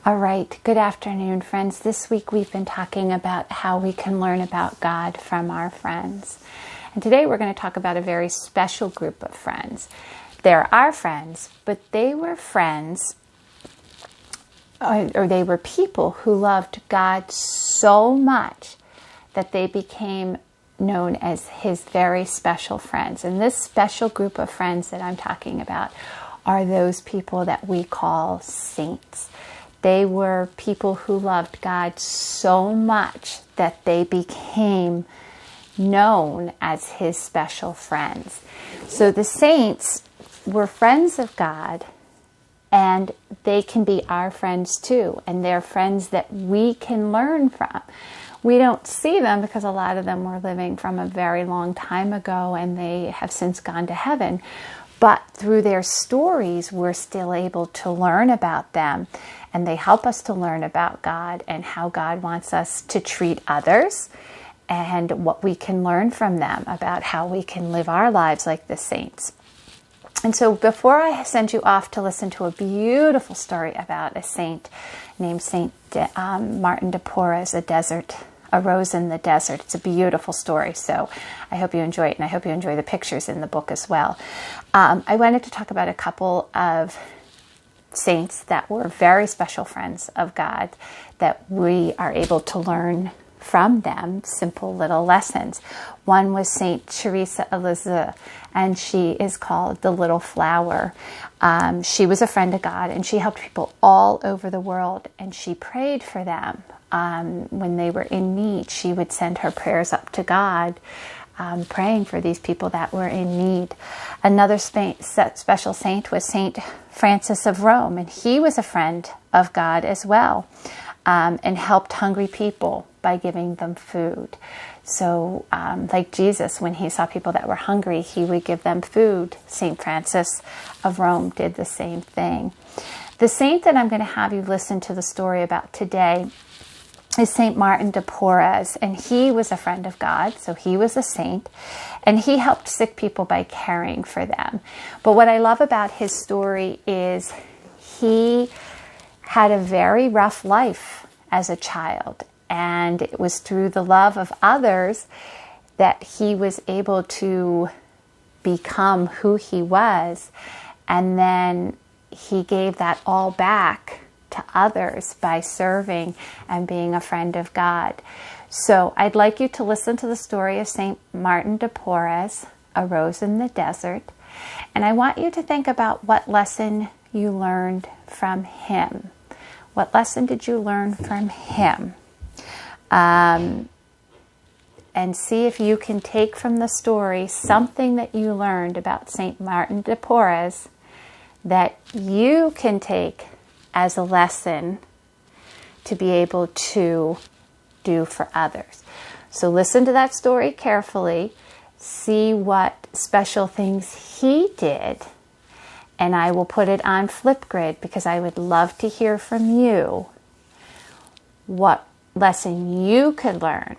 All right, good afternoon, friends. This week we've been talking about how we can learn about God from our friends. And today we're going to talk about a very special group of friends. They're our friends, but they were friends, or they were people who loved God so much that they became known as His very special friends. And this special group of friends that I'm talking about are those people that we call saints. They were people who loved God so much that they became known as His special friends. So the saints were friends of God, and they can be our friends too, and they're friends that we can learn from. We don't see them because a lot of them were living from a very long time ago, and they have since gone to heaven. But through their stories, we're still able to learn about them, and they help us to learn about God and how God wants us to treat others, and what we can learn from them about how we can live our lives like the saints. And so before I send you off to listen to a beautiful story about a saint named Saint Martin de Porres, a rose in the desert. It's a beautiful story, so I hope you enjoy it, and I hope you enjoy the pictures in the book as well. I wanted to talk about a couple of saints that were very special friends of God, that we are able to learn from them simple little lessons. One was Saint Teresa of Lisieux, and she is called the Little Flower. She was a friend of God, and she helped people all over the world, and she prayed for them. When they were in need, she would send her prayers up to God, praying for these people that were in need. Another special saint was Saint Francis of Rome, and he was a friend of God as well, and helped hungry people by giving them food. So like Jesus, when he saw people that were hungry, he would give them food. Saint Francis of Rome did the same thing. The saint that I'm going to have you listen to the story about today is Saint Martin de Porres, and he was a friend of God, so he was a saint, and he helped sick people by caring for them. But what I love about his story is he had a very rough life as a child, and it was through the love of others that he was able to become who he was, and then he gave that all back to others by serving and being a friend of God. So I'd like you to listen to the story of Saint Martin de Porres, a rose in the desert, and I want you to think about what lesson you learned from him. What lesson did you learn from him? And see if you can take from the story something that you learned about Saint Martin de Porres that you can take as a lesson to be able to do for others. So listen to that story carefully, see what special things he did, and I will put it on Flipgrid because I would love to hear from you what lesson you could learn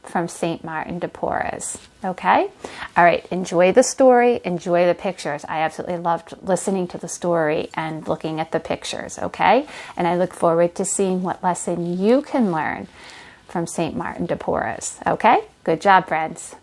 from Saint Martin de Porres. Okay? All right, enjoy the story, enjoy the pictures. I absolutely loved listening to the story and looking at the pictures, okay? And I look forward to seeing what lesson you can learn from Saint Martin de Porres, okay? Good job, friends.